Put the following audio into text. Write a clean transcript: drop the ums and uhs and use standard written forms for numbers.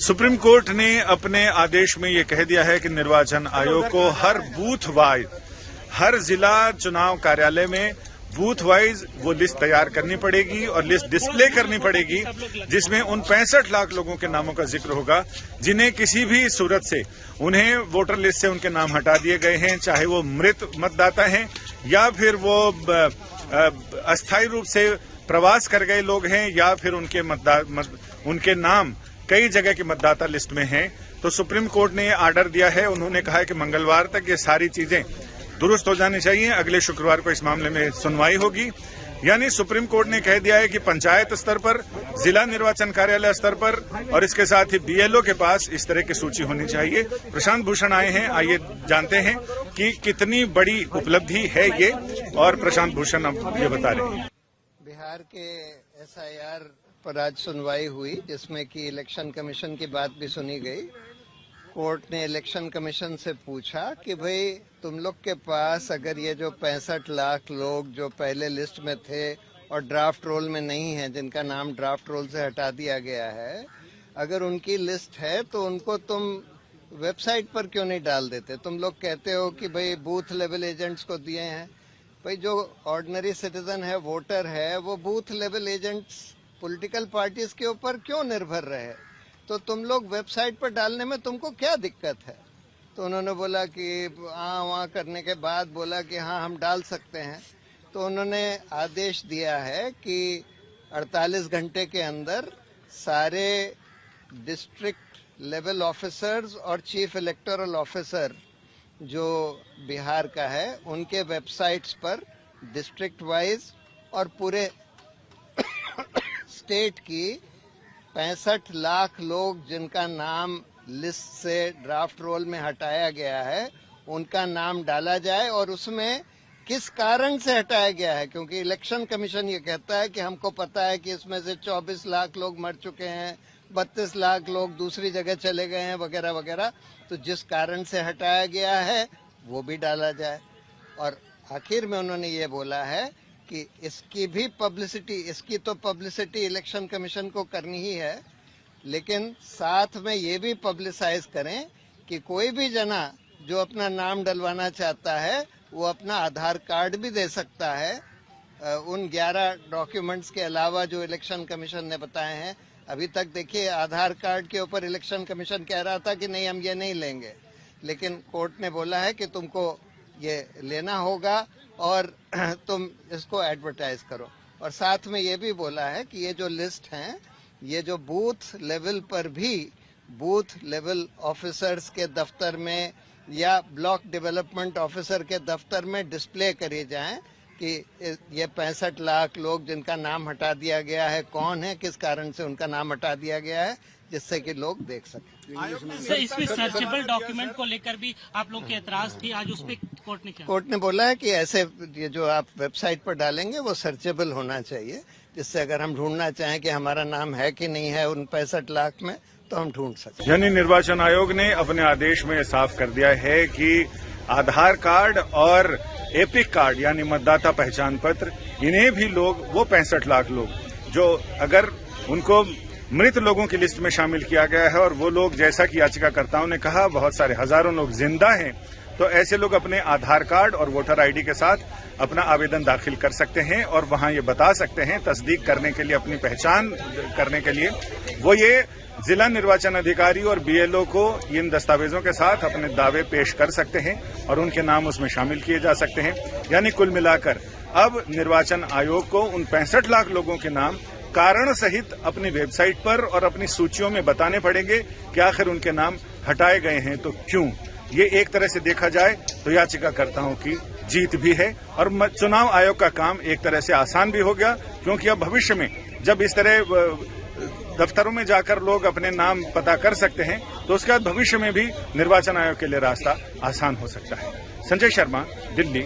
Supreme court ने अपने आदेश में ये कह दिया है कि निर्वाचन आयोग को हर बूथ वाइज, हर जिला चुनाव कार्यालय में बूथ वाइज वो लिस्ट तैयार करनी पड़ेगी और लिस्ट डिस्प्ले करनी पड़ेगी, जिसमें उन 65 लाख लोगों के नामों का जिक्र होगा जिन्हें किसी भी सूरत से उन्हें वोटर लिस्ट से उनके नाम हटा दिए गए हैं, चाहे वो मृत मतदाता हैं या फिर वो अस्थायी रूप से प्रवास कर गए लोग हैं या फिर उनके नाम कई जगह की मतदाता लिस्ट में हैं। तो सुप्रीम कोर्ट ने आर्डर दिया है, उन्होंने कहा है कि मंगलवार तक ये सारी चीजें दुरुस्त हो जानी चाहिए। अगले शुक्रवार को इस मामले में सुनवाई होगी। यानी सुप्रीम कोर्ट ने कह दिया है कि पंचायत स्तर पर, जिला निर्वाचन कार्यालय स्तर पर और इसके साथ ही बीएलओ के पास इस तरह की सूची होनी चाहिए। प्रशांत भूषण आए हैं, आइए जानते हैं कि कितनी बड़ी उपलब्धि है ये, और प्रशांत भूषण अब ये बता रहे हैं। बिहार के एसआईआर पर आज सुनवाई हुई, जिसमें कि इलेक्शन कमीशन की बात भी सुनी गई। कोर्ट ने इलेक्शन कमीशन से पूछा कि भाई तुम लोग के पास अगर ये जो 65 लाख लोग जो पहले लिस्ट में थे और ड्राफ्ट रोल में नहीं है, जिनका नाम ड्राफ्ट रोल से हटा दिया गया है, अगर उनकी लिस्ट है तो उनको तुम वेबसाइट पर क्यों नहीं डाल देते? तुम लोग कहते हो कि भाई बूथ लेवल एजेंट्स को दिए हैं। भाई जो ऑर्डिनरी सिटीजन है, वोटर है, वो booth level agents political parties के ऊपर क्यों निर्भर रहे? तो तुम लोग वेबसाइट पर डालने में तुमको क्या दिक्कत है? तो उन्होंने बोला कि हाँ, वहाँ करने के बाद बोला कि हाँ हम डाल सकते हैं। तो उन्होंने आदेश दिया है कि 48 घंटे के अंदर सारे डिस्ट्रिक्ट लेवल ऑफिसर्स और चीफ इलेक्टोरल ऑफिसर जो बिहार का है, उनके वेबसाइट्स पर डिस्ट्रिक्ट वाइज और पूरे स्टेट की 65 लाख लोग जिनका नाम लिस्ट से ड्राफ्ट रोल में हटाया गया है, उनका नाम डाला जाए और उसमें किस कारण से हटाया गया है। क्योंकि इलेक्शन कमीशन ये कहता है कि हमको पता है कि इसमें से 24 लाख लोग मर चुके हैं, 32 लाख लोग दूसरी जगह चले गए हैं, वगैरह वगैरह। तो जिस कारण से हटाया गया है वो भी डाला जाए। और आखिर में उन्होंने ये बोला है कि इसकी भी पब्लिसिटी, इसकी तो पब्लिसिटी इलेक्शन कमीशन को करनी ही है, लेकिन साथ में ये भी पब्लिसाइज करें कि कोई भी जना जो अपना नाम डलवाना चाहता है वो अपना आधार कार्ड भी दे सकता है, उन 11 डॉक्यूमेंट्स के अलावा जो इलेक्शन कमीशन ने बताए हैं। अभी तक देखिए, आधार कार्ड के ऊपर इलेक्शन कमीशन कह रहा था कि नहीं, हम ये नहीं लेंगे, लेकिन कोर्ट ने बोला है कि तुमको ये लेना होगा और तुम इसको एडवर्टाइज करो। और साथ में ये भी बोला है कि ये जो लिस्ट हैं, ये जो बूथ लेवल पर भी बूथ लेवल ऑफिसर्स के दफ्तर में या ब्लॉक डेवलपमेंट ऑफिसर के दफ्तर में डिस्प्ले करे जाएं कि ये 65 लाख लोग जिनका नाम हटा दिया गया है कौन है, किस कारण से उनका नाम हटा दिया गया है, जिससे कि लोग देख सकें। सर, इसमें सर्चेबल डॉक्यूमेंट को लेकर भी आप लोग की एतराज थी, आज उस पे कोर्ट ने बोला है कि ऐसे ये जो आप वेबसाइट पर डालेंगे वो सर्चेबल होना चाहिए, जिससे अगर हम ढूंढना चाहें कि हमारा नाम है कि नहीं है उन 65 लाख में, तो हम ढूंढ सकते हैं। यानी निर्वाचन आयोग ने अपने आदेश में साफ कर दिया है कि आधार कार्ड और एपिक कार्ड यानी मतदाता पहचान पत्र, इन्हें भी लोग, वो 65 लाख लोग जो अगर उनको मृत लोगों की लिस्ट में शामिल किया गया है और वो लोग, जैसा कि याचिकाकर्ताओं ने कहा, बहुत सारे हजारों लोग जिंदा हैं, तो ऐसे लोग अपने आधार कार्ड और वोटर आईडी के साथ अपना आवेदन दाखिल कर सकते हैं और वहां ये बता सकते हैं, तस्दीक करने के लिए, अपनी पहचान करने के लिए वो ये जिला निर्वाचन अधिकारी और बीएलओ को इन दस्तावेजों के साथ अपने दावे पेश कर सकते हैं और उनके नाम उसमें शामिल किए जा सकते हैं। यानी कुल मिलाकर अब निर्वाचन आयोग को उन 65 लाख लोगों के नाम कारण सहित अपनी वेबसाइट पर और अपनी सूचियों में बताने पड़ेंगे कि आखिर उनके नाम हटाए गए हैं तो क्यों। ये एक तरह से देखा जाए तो याचिकाकर्ताओं की जीत भी है और चुनाव आयोग का काम एक तरह से आसान भी हो गया, क्योंकि अब भविष्य में जब इस तरह दफ्तरों में जाकर लोग अपने नाम पता कर सकते हैं, तो उसके बाद भविष्य में भी निर्वाचन आयोग के लिए रास्ता आसान हो सकता है। संजय शर्मा, दिल्ली।